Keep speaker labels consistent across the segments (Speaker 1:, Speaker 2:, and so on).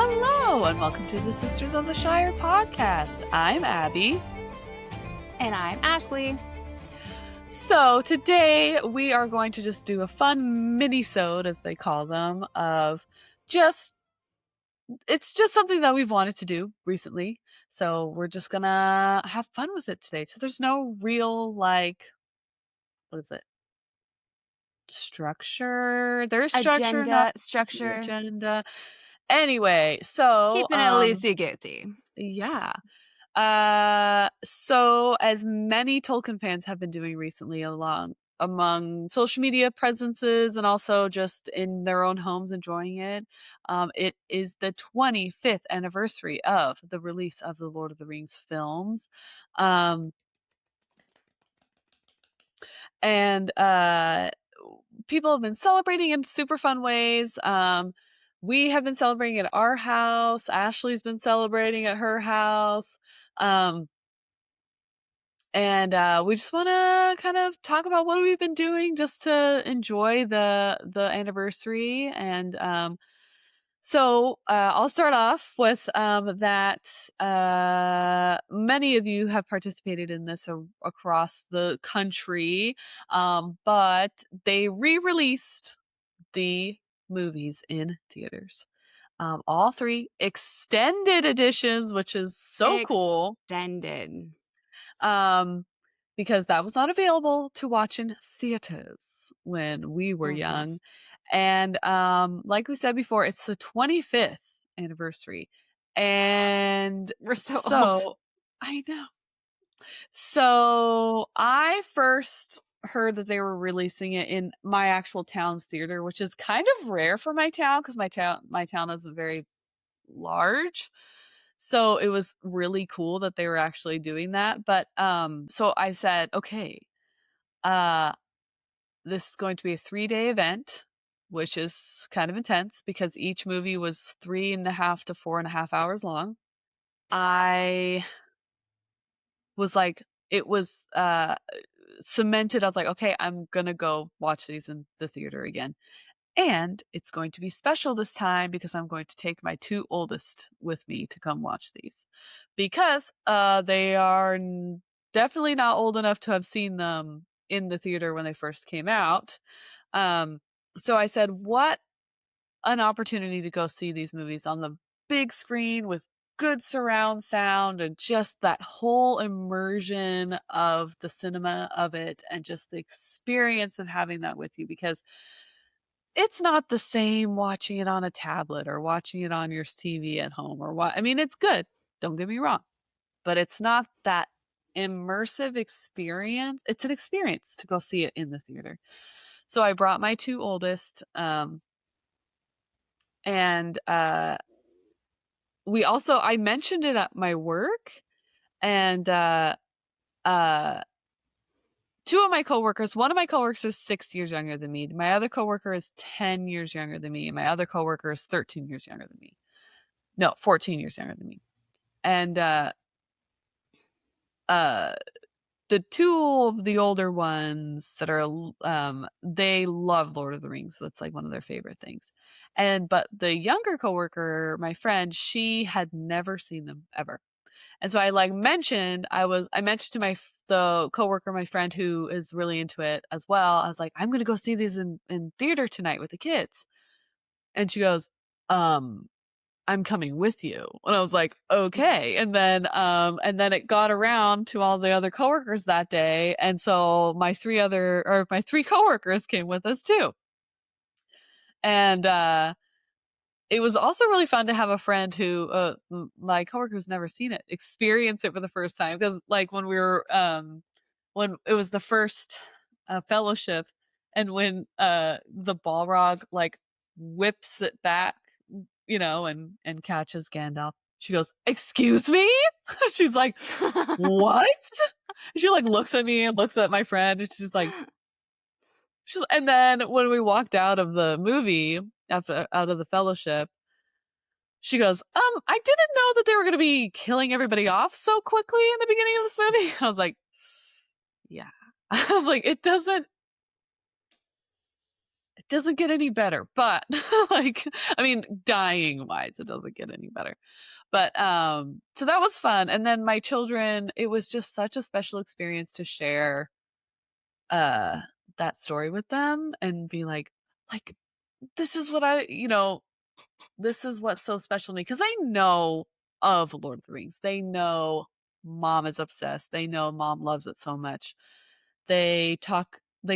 Speaker 1: Hello, and welcome to the Sisters of the Shire Podcast. I'm Abby.
Speaker 2: And I'm Ashley.
Speaker 1: So today we are going to just do a fun mini-sode, as they call them, it's just something that we've wanted to do recently. So we're just gonna have fun with it today. So there's no real, what is it? Structure. There's structure. Agenda. Anyway, so
Speaker 2: keeping it loosey-goosey.
Speaker 1: Yeah. So as many Tolkien fans have been doing recently among social media presences and also just in their own homes enjoying it, it is the 25th anniversary of the release of the Lord of the Rings films. And people have been celebrating in super fun ways. We have been celebrating at our house. Ashley's been celebrating at her house. And we just want to kind of talk about what we've been doing just to enjoy the anniversary. And so I'll start off with that many of you have participated in this across the country, but they re-released the movies in theaters. All three extended editions, which is so cool.
Speaker 2: Extended.
Speaker 1: Because that was not available to watch in theaters when we were young. And like we said before, it's the 25th anniversary. And
Speaker 2: we're so old.
Speaker 1: I know. So I first heard that they were releasing it in my actual town's theater, which is kind of rare for my town because my town is very large. So it was really cool that they were actually doing that. But so I said, okay, this is going to be a 3-day event, which is kind of intense because each movie was 3.5 to 4.5 hours long. I was like, it was cemented. I was like, okay, I'm gonna go watch these in the theater again. And it's going to be special this time because I'm going to take my 2 oldest with me to come watch these. Because they are definitely not old enough to have seen them in the theater when they first came out. So I said, what an opportunity to go see these movies on the big screen with good surround sound and just that whole immersion of the cinema of it and just the experience of having that with you, because it's not the same watching it on a tablet or watching it on your TV at home or what. I mean, it's good. Don't get me wrong, but it's not that immersive experience. It's an experience to go see it in the theater. So I brought my 2 oldest, and I mentioned it at my work, and 2 of my coworkers, one of my coworkers is 6 years younger than me. My other coworker is 10 years younger than me. And my other coworker is 13 years younger than me. No, 14 years younger than me. And the 2 of the older ones that are they love Lord of the Rings. That's like one of their favorite things. But the younger coworker, my friend, she had never seen them ever. And so I mentioned to the coworker, my friend who is really into it as well. I was like, I'm going to go see these in theater tonight with the kids. And she goes, I'm coming with you. And I was like, okay. And then it got around to all the other coworkers that day. And so my 3 coworkers came with us too. And, it was also really fun to have a friend who, my coworker who's never seen it, experience it for the first time. Because when we were, when it was the first fellowship, and when the Balrog whips it back, and catches Gandalf, she goes, "Excuse me?" She's like, "What?" She looks at me and looks at my friend, and she's like, and then when we walked out of the movie, out of the fellowship, she goes, I didn't know that they were going to be killing everybody off so quickly in the beginning of this movie. I was like, yeah. I was like, it doesn't doesn't get any better, but like, I mean, dying wise, it doesn't get any better. But so that was fun. And then my children, it was just such a special experience to share that story with them and be like, this is what this is what's so special to me, because they know of Lord of the Rings. They know mom is obsessed. They know mom loves it so much. They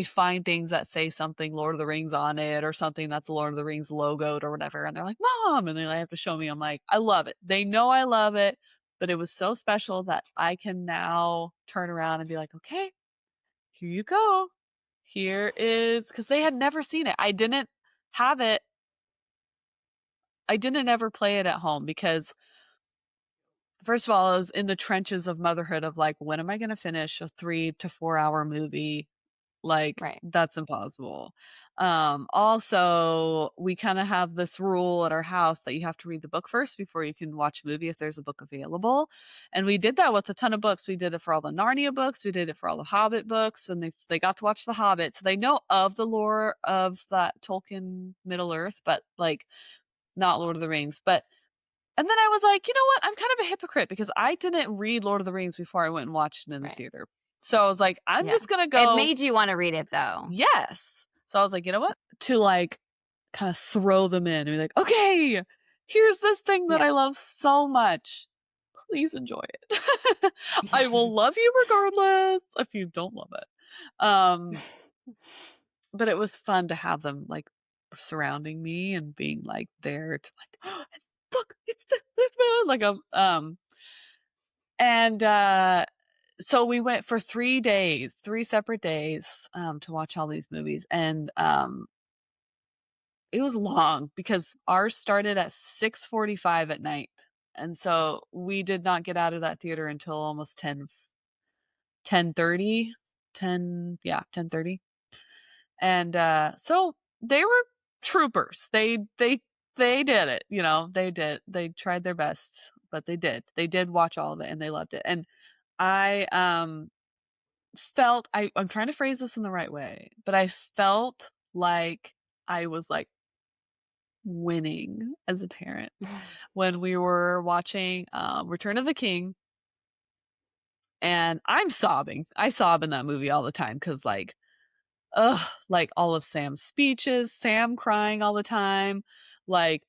Speaker 1: find things that say something Lord of the Rings on it, or something that's Lord of the Rings logoed or whatever, and they're like, Mom, and then they have to show me. I'm like, I love it. They know I love it, but it was so special that I can now turn around and be like, okay, here you go. Here is, because they had never seen it. I didn't have it. I didn't ever play it at home because, first of all, I was in the trenches of motherhood of like, when am I going to finish a 3 to 4 hour movie? Like,
Speaker 2: Right.
Speaker 1: that's impossible. Also, we kind of have this rule at our house that you have to read the book first before you can watch a movie if there's a book available. And we did that with a ton of books. We did it for all the Narnia books. We did it for all the Hobbit books, and they got to watch the Hobbit. So they know of the lore of that Tolkien Middle Earth, but like not Lord of the Rings. And then I was like, you know what? I'm kind of a hypocrite because I didn't read Lord of the Rings before I went and watched it in the theater. So I was like, I'm just going to go.
Speaker 2: It made you want to read it, though.
Speaker 1: Yes. So I was like, you know what? To like kind of throw them in and be like, okay, here's this thing that I love so much. Please enjoy it. I will love you regardless if you don't love it. But it was fun to have them like surrounding me and being like there to like, oh, look, it's this man, like and so we went for 3 days, 3 separate days, to watch all these movies. And it was long because ours started at 6:45 at night. And so we did not get out of that theater until almost 10:30. And so they were troopers. They did it, they tried their best, but they did watch all of it and they loved it. And I felt, I'm trying to phrase this in the right way, but I felt like I was like winning as a parent when we were watching Return of the King, and I'm sobbing. I sob in that movie all the time because like all of Sam's speeches, Sam crying all the time, like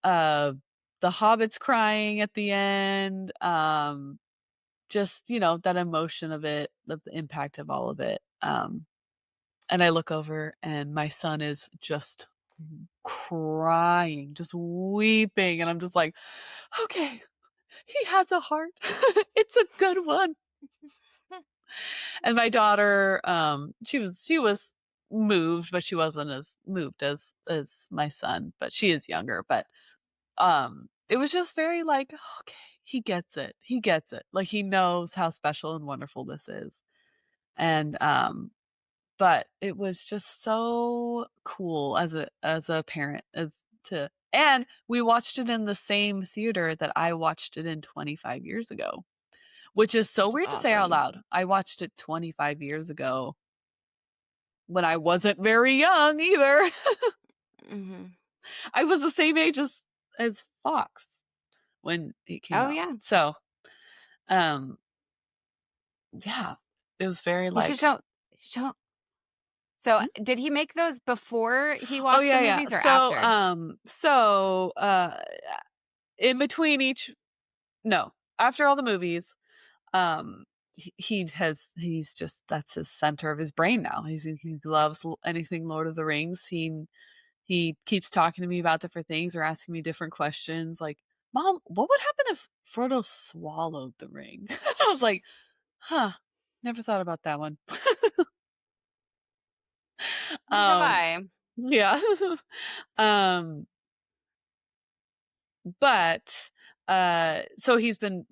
Speaker 1: the hobbits crying at the end, just that emotion of it, of the impact of all of it. And I look over and my son is just crying, just weeping, and I'm just like, okay, he has a heart. It's a good one. And my daughter, she was moved, but she wasn't as moved as my son, but she is younger. But it was just very like, okay, he gets it. Like he knows how special and wonderful this is. And but it was just so cool as a parent, and we watched it in the same theater that I watched it in 25 years ago, which is so weird to say out loud. I watched it 25 years ago when I wasn't very young either. Mm-hmm. I was the same age as Fox when it came out. Oh yeah. So, yeah, it was very like.
Speaker 2: You should show. So did he make those before he watched the movies or after?
Speaker 1: So in between after all the movies, he's just, that's his center of his brain now. He loves anything Lord of the Rings. He keeps talking to me about different things or asking me different questions like, Mom, what would happen if Frodo swallowed the ring? I was like, never thought about that one.
Speaker 2: Why?
Speaker 1: Yeah. But so he's been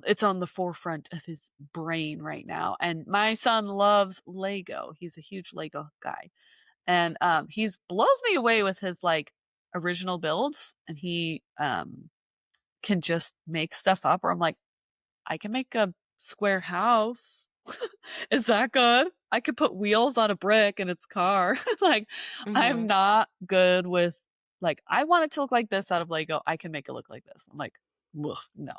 Speaker 1: it's on the forefront of his brain right now. And my son loves Lego. He's a huge Lego guy. And he's blows me away with his like original builds, and he can just make stuff up where I'm like, I can make a square house. Is that good? I could put wheels on a brick in its car. Like, I'm not good with, like, I want it to look like this out of Lego. I can make it look like this. I'm like, ugh, no.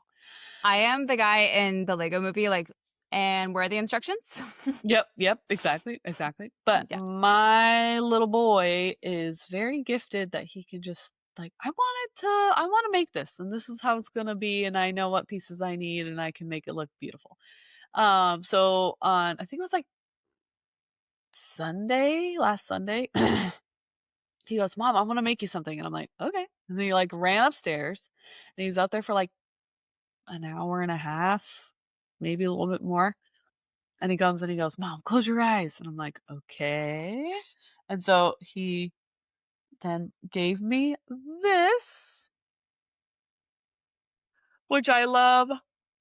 Speaker 2: I am the guy in the Lego movie, like, and where are the instructions?
Speaker 1: Yep, exactly. But my little boy is very gifted that he can just, like, I want to make this, and this is how it's gonna be, and I know what pieces I need, and I can make it look beautiful. So on, I think it was like last Sunday, he goes, Mom, I want to make you something. And I'm like, okay. And then he like ran upstairs, and he was out there for like an hour and a half, maybe a little bit more. And he comes and he goes, Mom, close your eyes. And I'm like, okay. And so he then gave me this, which I love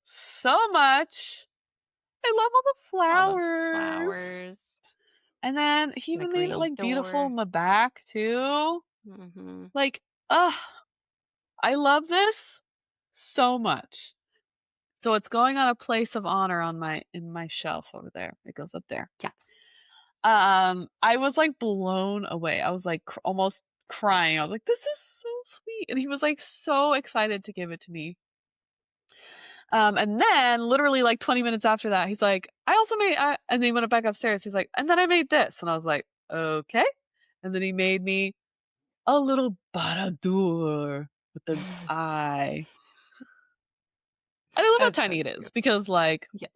Speaker 1: so much. I love all the flowers.
Speaker 2: All the flowers.
Speaker 1: And then he even made it like beautiful in the back too. Like, I love this so much. So it's going on a place of honor on in my shelf over there. It goes up there.
Speaker 2: Yes.
Speaker 1: I was like blown away. I was like almost crying. I was like, this is so sweet. And he was like so excited to give it to me. And then literally like 20 minutes after that, he's like, I also made, and then he went back upstairs. He's like, and then I made this. And I was like, okay. And then he made me a little Baradur with the eye. I love how tiny it is, because like,
Speaker 2: yes,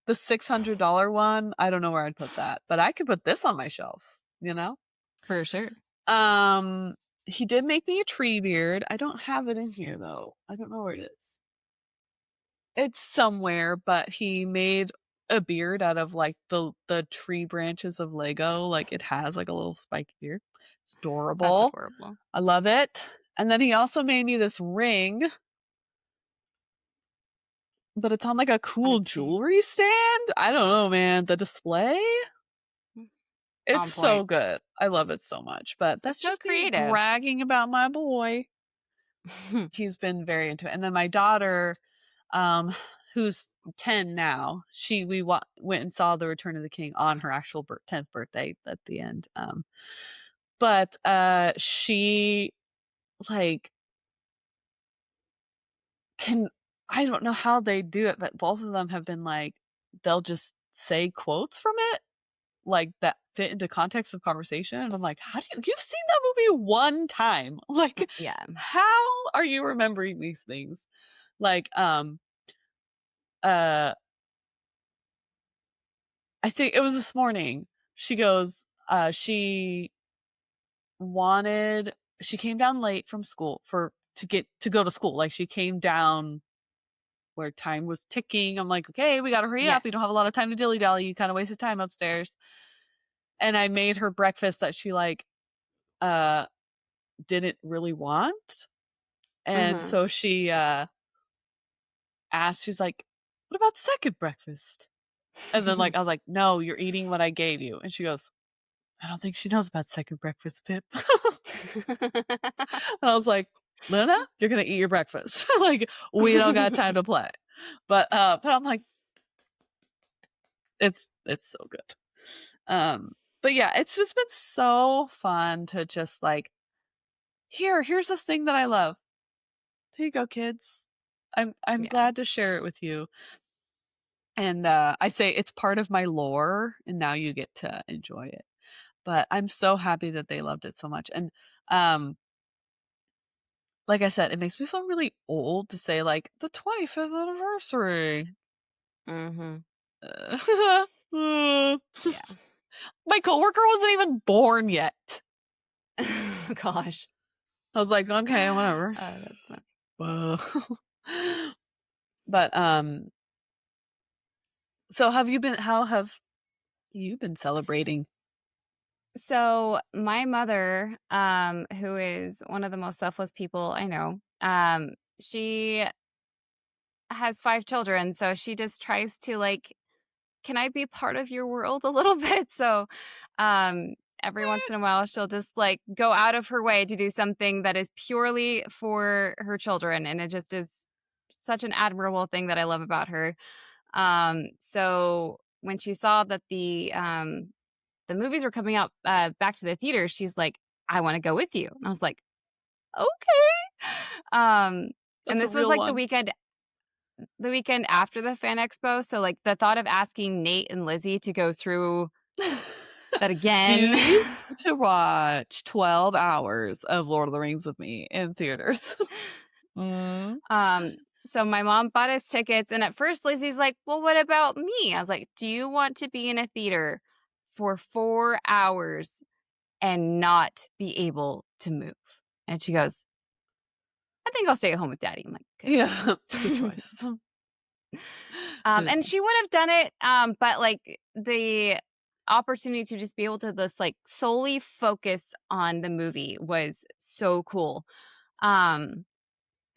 Speaker 1: the $600 one, I don't know where I'd put that, but I could put this on my shelf, you know?
Speaker 2: For sure.
Speaker 1: He did make me a tree beard. I don't have it in here though. I don't know where it is. It's somewhere, but he made a beard out of like the tree branches of Lego. Like it has like a little spiky beard. It's adorable.
Speaker 2: That's adorable.
Speaker 1: I love it. And then he also made me this ring, but it's on like a cool jewelry stand. I don't know, man. The display, it's so good. I love it so much. But that's
Speaker 2: so
Speaker 1: just
Speaker 2: creative.
Speaker 1: Bragging about my boy. He's been very into it. And then my daughter, who's 10 now, we went and saw The Return of the King on her actual 10th birthday at the end. But she like I don't know how they do it, but both of them have been like, they'll just say quotes from it, like that fit into context of conversation. And I'm like, you've seen that movie one time? Like,
Speaker 2: yeah,
Speaker 1: how are you remembering these things? Like, I think it was this morning. She goes, she came down late from school to go to school. Like she came down where time was ticking. I'm like, okay, we got to hurry up. We don't have a lot of time to dilly-dally. You kind of wasted time upstairs. And I made her breakfast that she like didn't really want. And so she asked, she's like, what about second breakfast? And then like I was like, no, you're eating what I gave you. And she goes, I don't think she knows about second breakfast, Pip. And I was like, Luna, you're gonna eat your breakfast. Like we don't got time to play. But I'm like, it's so good. But yeah, it's just been so fun to just like, here's this thing that I love. Here you go, kids. I'm glad to share it with you. And I say it's part of my lore, and now you get to enjoy it. But I'm so happy that they loved it so much. And like I said, it makes me feel really old to say like the 25th anniversary. Yeah. My coworker wasn't even born yet.
Speaker 2: Gosh.
Speaker 1: I was like, okay, whatever.
Speaker 2: That's funny.
Speaker 1: But so how have you been celebrating?
Speaker 2: So my mother, who is one of the most selfless people I know, she has 5 children. So she just tries to like, can I be part of your world a little bit? So every once in a while, she'll just like go out of her way to do something that is purely for her children. And it just is such an admirable thing that I love about her. So when she saw that the movies were coming out back to the theater, she's like, I want to go with you. And I was like, okay. And
Speaker 1: That's a
Speaker 2: this was
Speaker 1: real
Speaker 2: like
Speaker 1: one.
Speaker 2: the weekend after the fan expo. So like the thought of asking Nate and Lizzie to go through that again.
Speaker 1: To watch 12 hours of Lord of the Rings with me in theaters.
Speaker 2: So my mom bought us tickets, and at first Lizzie's like, well, what about me? I was like, do you want to be in a theater for 4 hours and not be able to move? And she goes, I think I'll stay at home with Daddy. I'm like, good
Speaker 1: Yeah, good
Speaker 2: choice.
Speaker 1: choice.
Speaker 2: And she would have done it, but like the opportunity to just be able to just like solely focus on the movie was so cool.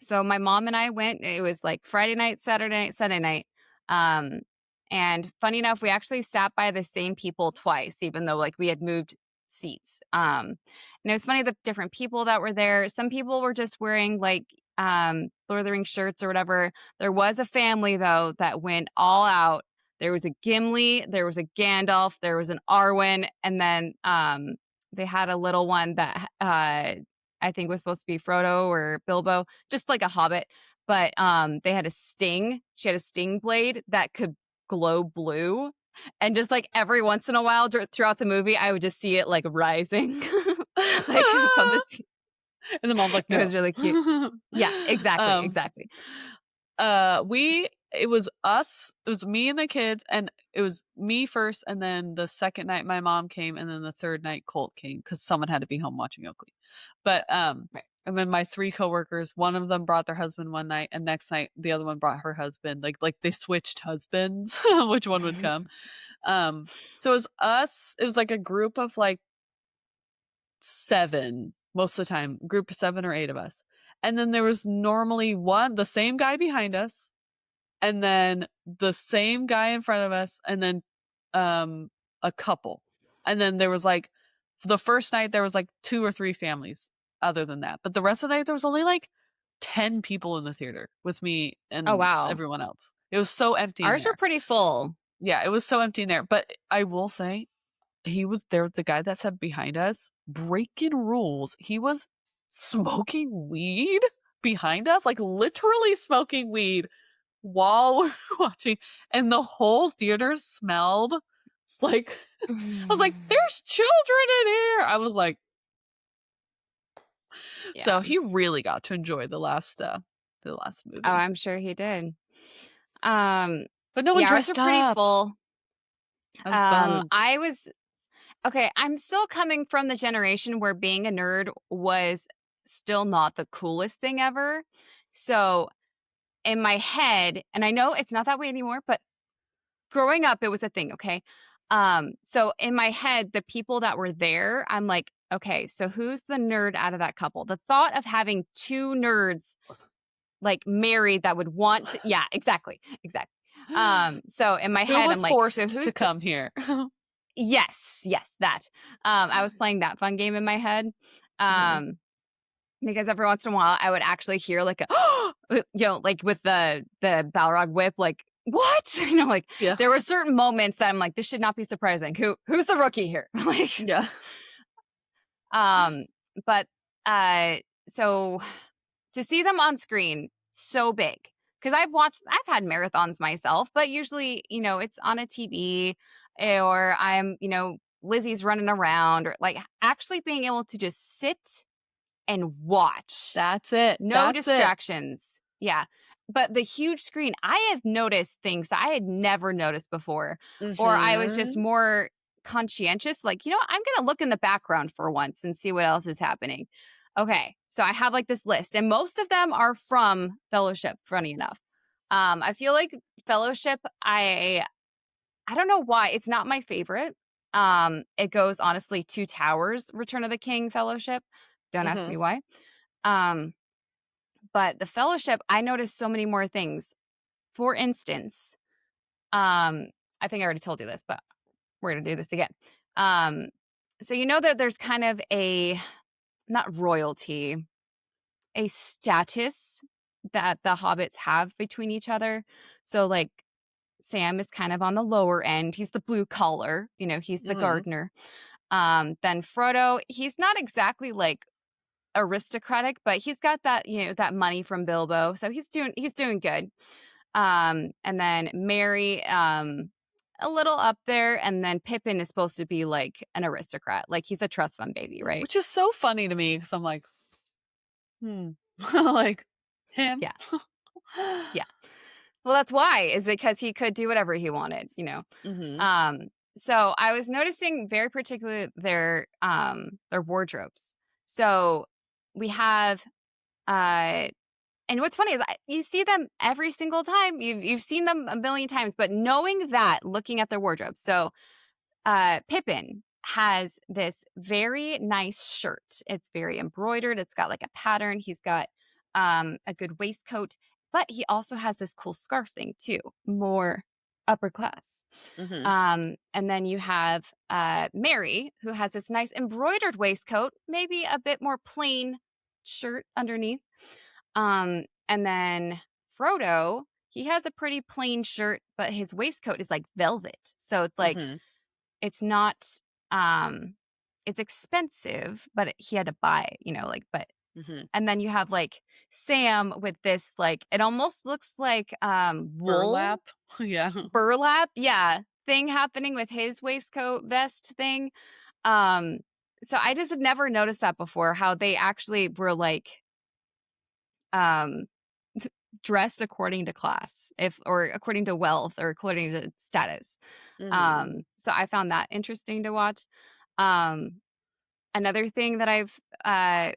Speaker 2: So my mom and I went. It was like Friday night, Saturday night, Sunday night. And funny enough, we actually sat by the same people twice, even though like we had moved seats. And it was funny the different people that were there. Some people were just wearing like Lord of the Rings shirts or whatever. There was a family though that went all out. There was a Gimli, there was a Gandalf, there was an Arwen, and then they had a little one that I think was supposed to be Frodo or Bilbo, just like a hobbit. But they had a sting. She had a sting blade that could glow blue. And just like every once in a while throughout the movie, I would just see it like rising. Like from the sea.
Speaker 1: And the mom's like, no.
Speaker 2: It was really cute. Yeah, exactly.
Speaker 1: It was us, it was me and the kids, and it was me first, and then the second night my mom came, and then the third night Colt came because someone had to be home watching Oakley. But
Speaker 2: Right.
Speaker 1: and then my 3 coworkers, one of them brought their husband one night, and next night the other one brought her husband. Like they switched husbands, which one would come. So it was us. It was like a group of like 7 most of the time, group of 7 or 8 of us. And then there was normally the same guy behind us, and then the same guy in front of us, and then a couple. And then there was like, for the first night, there was like 2 or 3 families other than that. But the rest of the night, there was only like 10 people in the theater with me and
Speaker 2: Oh, wow.
Speaker 1: everyone else. It was so empty in
Speaker 2: Ours
Speaker 1: there.
Speaker 2: were pretty full.
Speaker 1: Yeah, it was so empty in there. But I will say, there was the guy that sat behind us, breaking rules. He was smoking weed behind us, like literally smoking weed while we're watching, and the whole theater smelled. It's like, I was like, there's children in here. I was like,
Speaker 2: Yeah.
Speaker 1: So he really got to enjoy the last movie.
Speaker 2: Oh, I'm sure he did.
Speaker 1: But no one dressed
Speaker 2: ours were pretty
Speaker 1: up.
Speaker 2: full.
Speaker 1: I was bummed.
Speaker 2: Okay, I'm still coming from the generation where being a nerd was still not the coolest thing ever. So in my head, and I know it's not that way anymore, but growing up, it was a thing, okay? So in my head, the people that were there, I'm like, okay, so who's the nerd out of that couple? The thought of having 2 nerds like married that would want to, yeah, exactly. So in my head, I'm like,
Speaker 1: forced
Speaker 2: so who's
Speaker 1: to come here?
Speaker 2: Yes, that. I was playing that fun game in my head. Because every once in a while I would actually hear like like with the Balrog whip, like, what? Like there were certain moments that I'm like, this should not be surprising. Who's the rookie here? Like,
Speaker 1: yeah.
Speaker 2: But so to see them on screen so big, because I've had marathons myself, but usually, it's on a TV or I'm, Lizzie's running around, or like actually being able to just sit and watch.
Speaker 1: That's it.
Speaker 2: No distractions. Yeah. But the huge screen, I have noticed things that I had never noticed before. Or I was just more conscientious. Like, I'm going to look in the background for once and see what else is happening. Okay. So I have like this list, and most of them are from Fellowship, funny enough. I feel like Fellowship, I don't know why. It's not my favorite. It goes, honestly, Two Towers, Return of the King, Fellowship. Don't ask me why. But the Fellowship, I noticed so many more things. For instance, I think I already told you this, but we're going to do this again. So that there's kind of not royalty, a status that the hobbits have between each other. So like Sam is kind of on the lower end. He's the blue collar, he's the
Speaker 1: Mhm.
Speaker 2: gardener. Then Frodo, he's not exactly like aristocratic, but he's got that, that money from Bilbo. So he's doing good. And then Merry, a little up there, and then Pippin is supposed to be like an aristocrat. Like he's a trust fund baby, right?
Speaker 1: Which is so funny to me because I'm like, like him.
Speaker 2: Yeah. Yeah. Well, that's why, is because he could do whatever he wanted,
Speaker 1: Mm-hmm.
Speaker 2: So I was noticing very particularly their wardrobes. So we have and what's funny is you see them every single time. You've seen them a million times, but knowing that, looking at their wardrobes. So Pippin has this very nice shirt. It's very embroidered. It's got like a pattern. He's got a good waistcoat, but he also has this cool scarf thing too, more upper class.
Speaker 1: Mm-hmm.
Speaker 2: And then you have Mary, who has this nice embroidered waistcoat, maybe a bit more plain shirt underneath. And then Frodo, he has a pretty plain shirt, but his waistcoat is like velvet. So it's like,
Speaker 1: Mm-hmm.
Speaker 2: it's not, it's expensive, but he had to buy, but,
Speaker 1: Mm-hmm.
Speaker 2: and then you have like Sam with this, like, it almost looks like wool
Speaker 1: Burlap. Yeah.
Speaker 2: burlap. Yeah. Thing happening with his waistcoat vest thing. So I just had never noticed that before, how they actually were like, um, dressed according to class, or according to wealth, or according to status.
Speaker 1: Mm-hmm.
Speaker 2: So I found that interesting to watch. Another thing that I've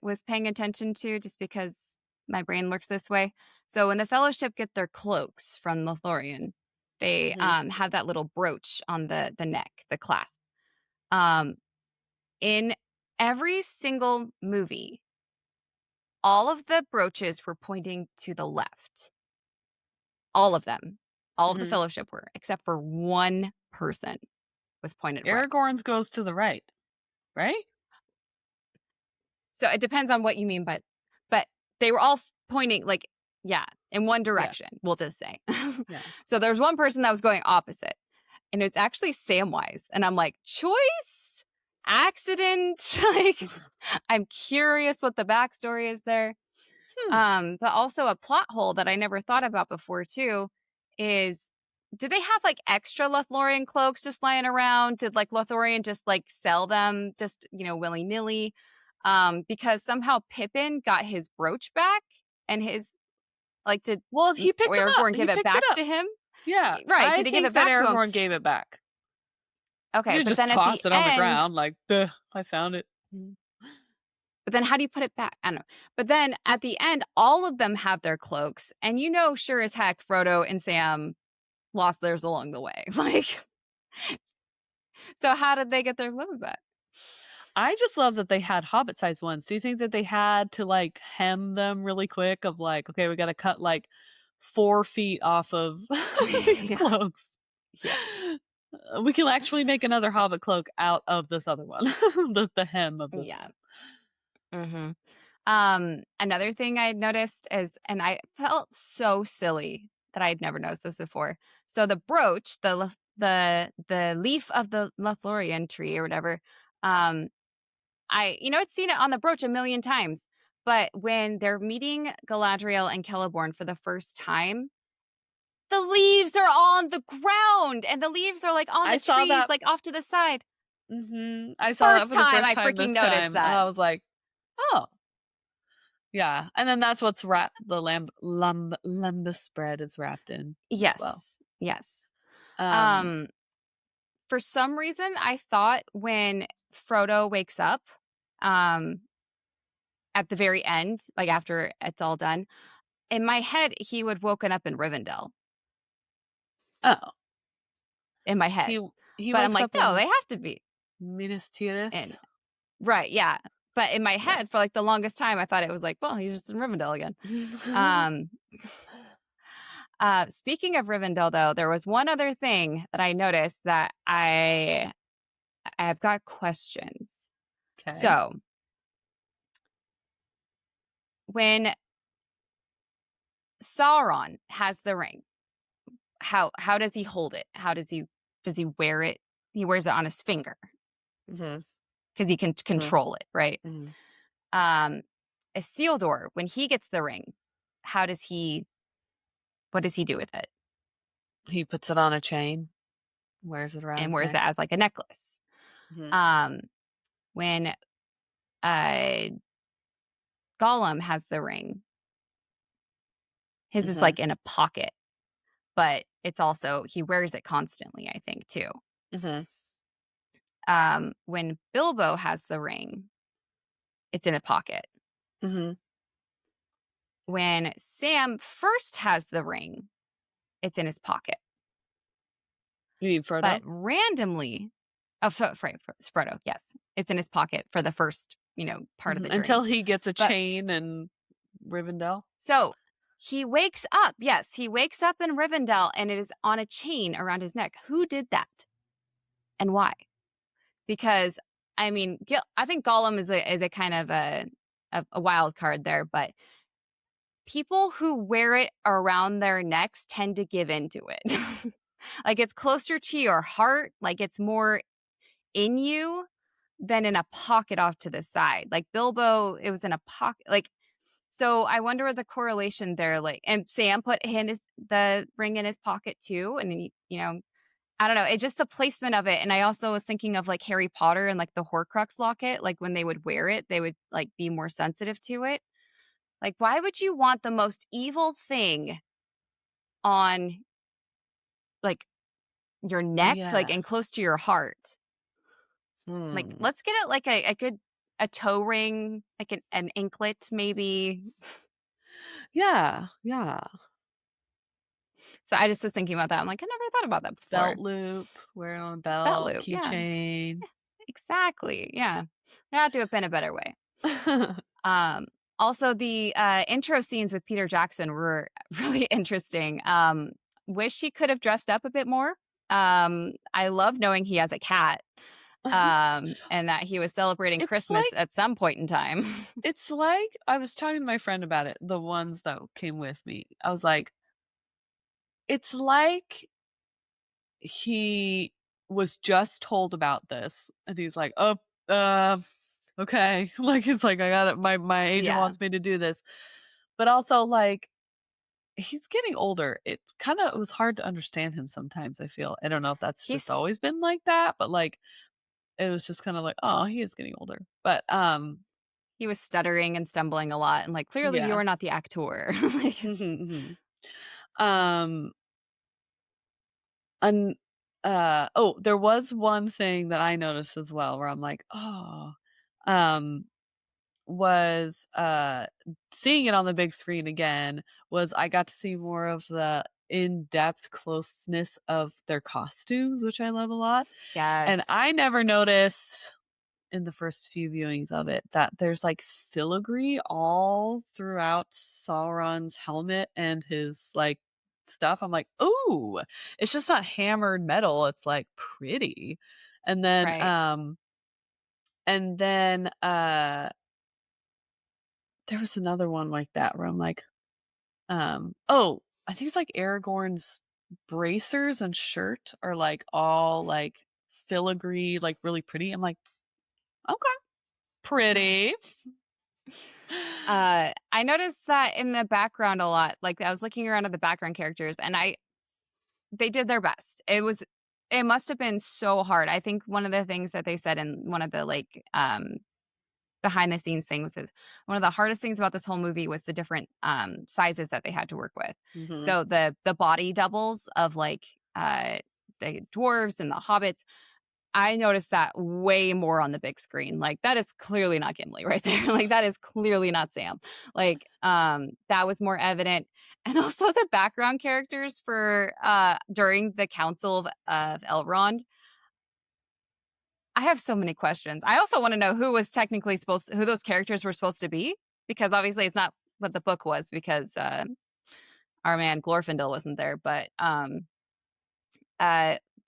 Speaker 2: was paying attention to, just because my brain works this way. So when the Fellowship get their cloaks from Lothlorien, they
Speaker 1: Mm-hmm.
Speaker 2: have that little brooch on the neck, the clasp. In every single movie, all of the brooches were pointing to the left. All of them. All of the
Speaker 1: Mm-hmm.
Speaker 2: Fellowship were, except for one person was pointed right.
Speaker 1: Aragorn's goes to the right.
Speaker 2: So it depends on what you mean, but they were all pointing like, in one direction, we'll just say.
Speaker 1: Yeah.
Speaker 2: So there's one person that was going opposite, and it's actually Samwise. And I'm like, choice? Accident? Like, I'm curious what the backstory is there. But also a plot hole that I never thought about before too is, did they have like extra Lothlorien cloaks just lying around? Did like Lothlorien just like sell them just, willy-nilly? Because somehow Pippin got his brooch back, and his, like, did
Speaker 1: Well, he picked him up.
Speaker 2: Aragorn
Speaker 1: He
Speaker 2: give it
Speaker 1: picked it
Speaker 2: back
Speaker 1: up.
Speaker 2: to him?
Speaker 1: Yeah.
Speaker 2: Right.
Speaker 1: I
Speaker 2: Did he give
Speaker 1: think
Speaker 2: it
Speaker 1: that
Speaker 2: back to him?
Speaker 1: Aragorn gave it back.
Speaker 2: Okay.
Speaker 1: You
Speaker 2: But
Speaker 1: just
Speaker 2: then at
Speaker 1: toss
Speaker 2: the
Speaker 1: it on the
Speaker 2: end,
Speaker 1: ground like, duh, I found it.
Speaker 2: but then how do you put it back? I don't know. But then at the end, all of them have their cloaks, and sure as heck, Frodo and Sam lost theirs along the way. Like, so how did they get their clothes back?
Speaker 1: I just love that they had hobbit-sized ones. Do you think that they had to like hem them really quick? Of like, okay, we got to cut like 4 feet off of these
Speaker 2: Yeah.
Speaker 1: cloaks.
Speaker 2: Yeah.
Speaker 1: We can actually make another hobbit cloak out of this other one. the hem of this
Speaker 2: Yeah.
Speaker 1: one.
Speaker 2: Another thing I noticed is, and I felt so silly that I had never noticed this before. So the brooch, the leaf of the Lothlorien tree or whatever, I'd seen it on the brooch a million times, but when they're meeting Galadriel and Celeborn for the first time, the leaves are on the ground, and the leaves are like on
Speaker 1: I
Speaker 2: the
Speaker 1: saw
Speaker 2: trees,
Speaker 1: that.
Speaker 2: like off to the side.
Speaker 1: I saw that
Speaker 2: First
Speaker 1: for the
Speaker 2: time
Speaker 1: first
Speaker 2: I
Speaker 1: time
Speaker 2: freaking
Speaker 1: this
Speaker 2: noticed
Speaker 1: time.
Speaker 2: that.
Speaker 1: I was like, oh. Yeah. And then that's what's the lembas spread is wrapped in as well.
Speaker 2: Yes.
Speaker 1: Um,
Speaker 2: For some reason, I thought when Frodo wakes up, at the very end, like after it's all done, in my head, he would woken up in Rivendell.
Speaker 1: oh.
Speaker 2: In my head.
Speaker 1: He
Speaker 2: But I'm
Speaker 1: wakes
Speaker 2: like,
Speaker 1: up
Speaker 2: no,
Speaker 1: in
Speaker 2: they have to be.
Speaker 1: Minas Tirith.
Speaker 2: And right, yeah. But in my head, for like the longest time, I thought it was like, well, he's just in Rivendell again. Speaking of Rivendell, though, there was one other thing that I noticed that I've got questions.
Speaker 1: Okay.
Speaker 2: So when Sauron has the ring, how does he hold it? Does he wear it? He wears it on his finger
Speaker 1: Mm-hmm.
Speaker 2: because he can control it, right?
Speaker 1: Mm-hmm.
Speaker 2: Isildur, when he gets the ring, what does he do with it?
Speaker 1: He puts it on a chain, wears it around
Speaker 2: And
Speaker 1: his
Speaker 2: wears it
Speaker 1: neck.
Speaker 2: as like a necklace.
Speaker 1: Mm-hmm.
Speaker 2: When Gollum has the ring, his is
Speaker 1: Mm-hmm.
Speaker 2: like in a pocket, but it's also, he wears it constantly, I think, too.
Speaker 1: Mm-hmm.
Speaker 2: When Bilbo has the ring, it's in a pocket.
Speaker 1: Mm-hmm.
Speaker 2: When Sam first has the ring, it's in his pocket.
Speaker 1: You mean Frodo?
Speaker 2: But randomly, Frodo, yes. It's in his pocket for the first, part of the dream.
Speaker 1: Until he gets a chain in Rivendell.
Speaker 2: So he wakes up. Yes, he wakes up in Rivendell and it is on a chain around his neck. Who did that? And why? Because, I mean, I think Gollum is a kind of a wild card there, but people who wear it around their necks tend to give into it. Like, it's closer to your heart, like it's more in you than in a pocket off to the side. Like Bilbo, it was in a pocket. Like, so I wonder what the correlation there, like, and Sam put the ring in his pocket too. And he, I don't know. It's just the placement of it. And I also was thinking of like Harry Potter and like the Horcrux locket. Like when they would wear it, they would like be more sensitive to it. Like, why would you want the most evil thing on like your neck, like, and close to your heart? Like, let's get it like a toe ring, like an anklet, maybe.
Speaker 1: Yeah.
Speaker 2: So I just was thinking about that. I'm like, I never thought about that before.
Speaker 1: Belt loop, wear it on a belt,
Speaker 2: Belt loop,
Speaker 1: keychain.
Speaker 2: Yeah, exactly. Yeah. I have to do it in a better way. Also, the intro scenes with Peter Jackson were really interesting. Wish he could have dressed up a bit more. I love knowing he has a cat. And that he was celebrating Christmas at some point in time.
Speaker 1: It's like, I was talking to my friend about it, the ones that came with me. I was like, it's like he was just told about this and he's like, oh, okay. Like, he's like, I got it. My agent wants me to do this. But also, like, he's getting older. It was hard to understand him sometimes, I feel. I don't know if that's just always been like that, but like, it was just kind of like, oh, he is getting older. But
Speaker 2: he was stuttering and stumbling a lot, and like, clearly you are not the actor.
Speaker 1: There was one thing that I noticed as well where I'm like, was seeing it on the big screen again, was I got to see more of the in-depth closeness of their costumes, which I love a lot.
Speaker 2: Yes.
Speaker 1: And I never noticed in the first few viewings of it that there's like filigree all throughout Sauron's helmet and his like stuff. I'm like, ooh, it's just not hammered metal. It's like pretty. And then there was another one like that where I'm like, I think it's like Aragorn's bracers and shirt are like all like filigree, like really pretty. I'm like, okay, pretty.
Speaker 2: I noticed that in the background a lot. Like, I was looking around at the background characters and they did their best. It must have been so hard. I think one of the things that they said in one of the like behind the scenes things is one of the hardest things about this whole movie was the different sizes that they had to work with.
Speaker 1: Mm-hmm.
Speaker 2: So the body doubles of like the dwarves and the hobbits, I noticed that way more on the big screen. Like, that is clearly not Gimli right there. Like, that is clearly not Sam. Like, that was more evident. And also the background characters for during the Council of Elrond. I have so many questions. I also want to know who was technically who those characters were supposed to be, because obviously it's not what the book was, because our man Glorfindel wasn't there. But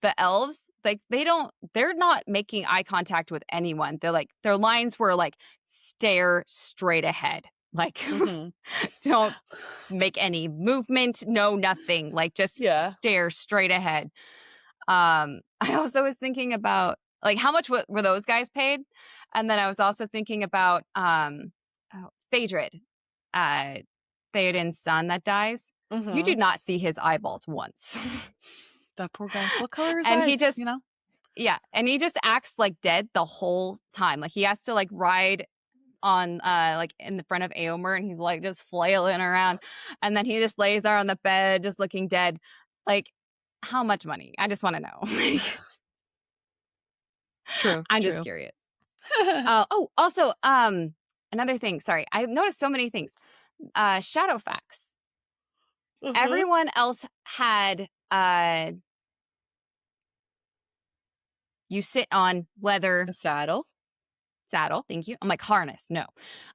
Speaker 2: the elves, like, they're not making eye contact with anyone. They're like, their lines were like, stare straight ahead. Like,
Speaker 1: Mhm.
Speaker 2: don't make any movement, no nothing. Like, just
Speaker 1: Yeah.
Speaker 2: stare straight ahead. I also was thinking about, like, how much were those guys paid? And then I was also thinking about Phaedrid, uh, Theoden's son that dies. You do
Speaker 1: Mhm.
Speaker 2: not see his eyeballs once.
Speaker 1: That poor guy. What color are his
Speaker 2: And he
Speaker 1: eyes, you
Speaker 2: just,
Speaker 1: know?
Speaker 2: yeah, and he just acts like dead the whole time. Like, he has to, like, ride on like in the front of Aomer, and he's like just flailing around, and then he just lays there on the bed just looking dead. Like, how much money? I just want to know. Like,
Speaker 1: True,
Speaker 2: I'm just
Speaker 1: true.
Speaker 2: curious. Oh, also, another thing. Sorry, I noticed so many things. Shadowfax.
Speaker 1: Mhm.
Speaker 2: Everyone else had you sit on leather
Speaker 1: A saddle.
Speaker 2: saddle. Thank you. I'm like, harness. No.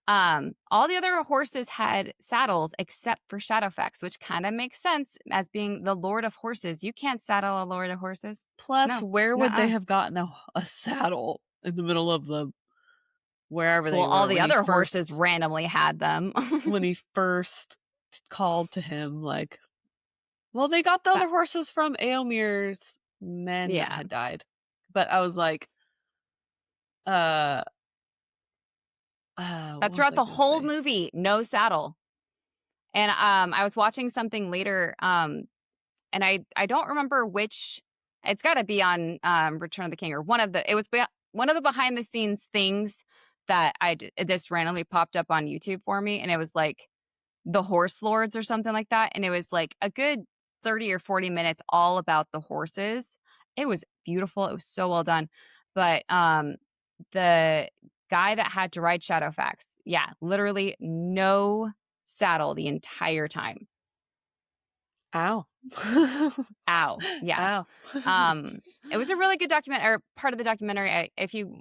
Speaker 2: All the other horses had saddles except for Shadowfax, which kind of makes sense as being the Lord of Horses. You can't saddle a Lord of Horses.
Speaker 1: Plus,
Speaker 2: No.
Speaker 1: where would they
Speaker 2: Nuh-uh.
Speaker 1: have gotten a saddle in the middle of the wherever
Speaker 2: Well,
Speaker 1: they
Speaker 2: all
Speaker 1: were
Speaker 2: the
Speaker 1: when he
Speaker 2: other horses
Speaker 1: first
Speaker 2: randomly had them.
Speaker 1: when he first called to him, like, well, they got the
Speaker 2: But
Speaker 1: other horses from Eomer's men that
Speaker 2: yeah.
Speaker 1: had died. But I was like, uh,
Speaker 2: But
Speaker 1: what was
Speaker 2: throughout
Speaker 1: I
Speaker 2: the
Speaker 1: gonna
Speaker 2: whole
Speaker 1: say?
Speaker 2: movie, no saddle. And I was watching something later, and I don't remember which. It's got to be on Return of the King, or one of the. It was one of the behind the scenes things that it just randomly popped up on YouTube for me, and it was like the Horse Lords or something like that, and it was like a good 30 or 40 minutes all about the horses. It was beautiful. It was so well done. But the guy that had to ride Shadowfax, yeah, literally no saddle the entire time.
Speaker 1: Ow.
Speaker 2: Ow. Yeah.
Speaker 1: Ow.
Speaker 2: Um, it was a really good document, or part of the documentary. If you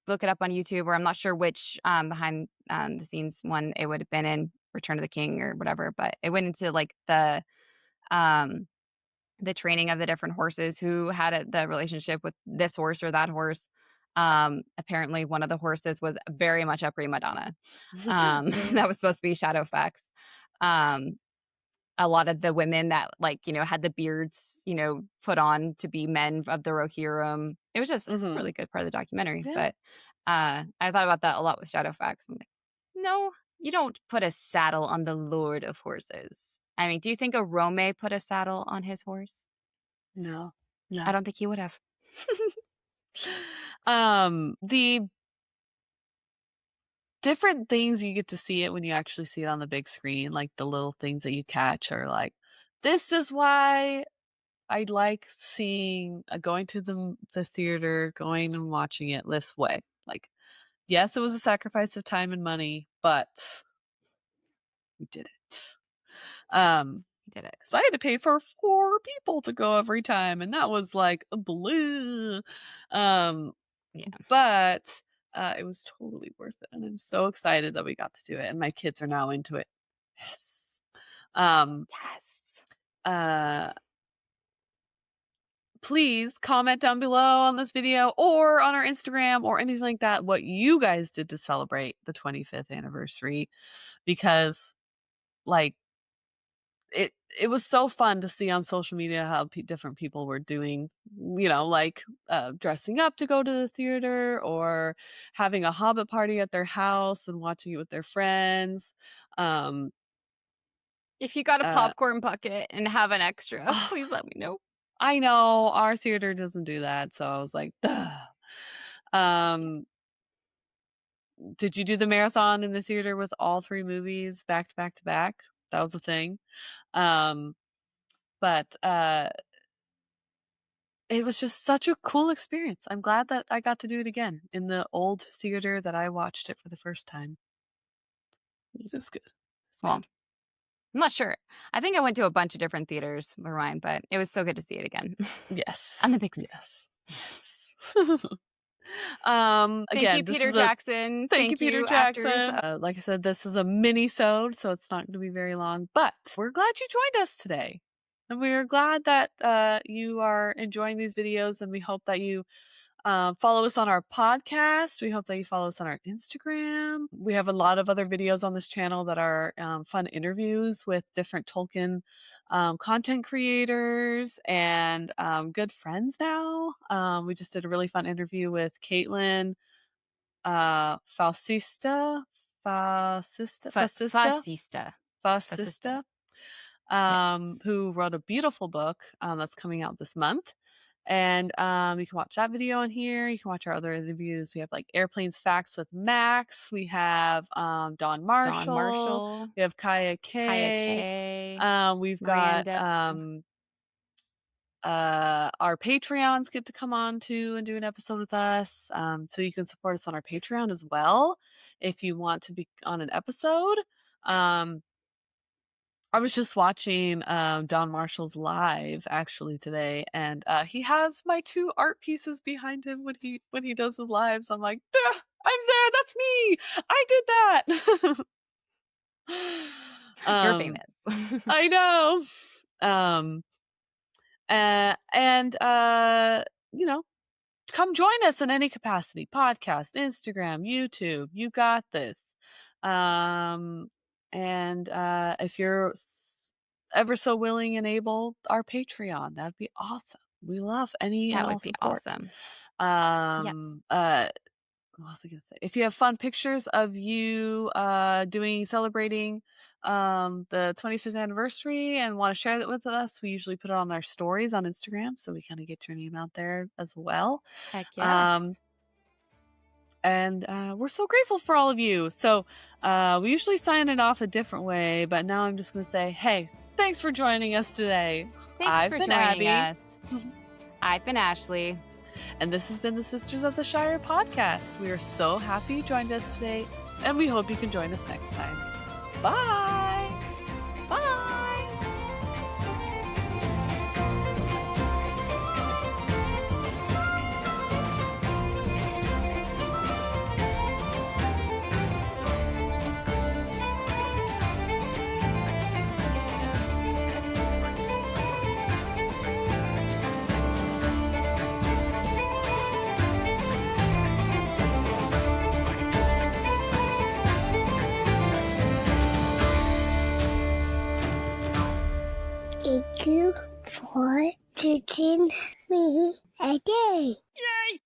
Speaker 2: look it up on YouTube, or I'm not sure which behind the scenes one it would have been in, Return of the King or whatever, but it went into like um the training of the different horses, who had the relationship with this horse or that horse. Apparently one of the horses was very much a prima donna. That was supposed to be Shadowfax. Um, a lot of the women that, like, had the beards, put on to be men of the Rohirrim. It was just a
Speaker 1: Mhm.
Speaker 2: really good part of the documentary.
Speaker 1: Yeah.
Speaker 2: But I thought about that a lot with Shadowfax. I'm like, no, you don't put a saddle on the Lord of Horses. I mean, do you think a Rome put a saddle on his horse?
Speaker 1: No.
Speaker 2: I
Speaker 1: No.
Speaker 2: don't think he would have.
Speaker 1: The different things you get to see it when you actually see it on the big screen, like the little things that you catch are like, this is why I like seeing going to the theater, going and watching it this way. Like, yes, it was a sacrifice of time and money, but we did it.
Speaker 2: He did it.
Speaker 1: So I had to pay for 4 people to go every time, and that was like blue.
Speaker 2: Yeah.
Speaker 1: But it was totally worth it, and I'm so excited that we got to do it, and my kids are now into it. Yes.
Speaker 2: Yes.
Speaker 1: Uh, please comment down below on this video or on our Instagram or anything like that what you guys did to celebrate the 25th anniversary, because like it was so fun to see on social media how different people were doing, like dressing up to go to the theater, or having a Hobbit party at their house and watching it with their friends. Um,
Speaker 2: If you got a
Speaker 1: uh,
Speaker 2: popcorn bucket and have an extra,
Speaker 1: oh,
Speaker 2: please let me know.
Speaker 1: I know our theater doesn't do that, so I was like, duh. Um, did you do the marathon in the theater with all 3 movies back to back to back? That was a thing. Um, but it was just such a cool experience. I'm glad that I got to do it again in the old theater that I watched it for the first time. It's good. It's
Speaker 2: Well,
Speaker 1: good.
Speaker 2: I'm not sure. I think I went to a bunch of different theaters for mine, but it was so good to see it again.
Speaker 1: Yes.
Speaker 2: On the big screen.
Speaker 1: Yes. Yes.
Speaker 2: Thank you,
Speaker 1: Again, this
Speaker 2: Peter
Speaker 1: is a
Speaker 2: Jackson.
Speaker 1: thank you, Peter
Speaker 2: actors.
Speaker 1: Jackson. Like I said, this is a mini-sode, so it's not going to be very long, but we're glad you joined us today. And we are glad that you are enjoying these videos, and we hope that you Follow us on our podcast. We hope that you follow us on our Instagram. We have a lot of other videos on this channel that are fun interviews with different Tolkien content creators and good friends now. We just did a really fun interview with Caitlin Fascista, who wrote a beautiful book that's coming out this month. And you can watch that video on here. You can watch our other interviews. We have like Airplanes Facts with Max. We have Don Marshall. We have Kaya K. We've got our Patreons get to come on too and do an episode with us. So you can support us on our Patreon as well if you want to be on an episode. I was just watching Don Marshall's live actually today, and he has my 2 art pieces behind him when he does his lives. I'm like, I'm there. That's me. I did that.
Speaker 2: You're famous.
Speaker 1: I know. You know, come join us in any capacity. Podcast, Instagram, YouTube. You got this. And if you're ever so willing and able, our Patreon, that'd be awesome. We love any and all support.
Speaker 2: That would be
Speaker 1: awesome.
Speaker 2: Yes.
Speaker 1: What was I gonna say? If you have fun pictures of you celebrating the 25th anniversary and want to share that with us, we usually put it on our stories on Instagram, so we kind of get your name out there as well.
Speaker 2: Heck yes.
Speaker 1: And we're so grateful for all of you. So we usually sign it off a different way, but now I'm just going to say, hey, thanks for joining us today.
Speaker 2: I've been joining us. I've been Ashley.
Speaker 1: And this has been the Sisters of the Shire podcast. We are so happy you joined us today, and we hope you can join us next time. Bye!
Speaker 2: Bye!
Speaker 3: Thank you for teaching me a day.
Speaker 1: Yay!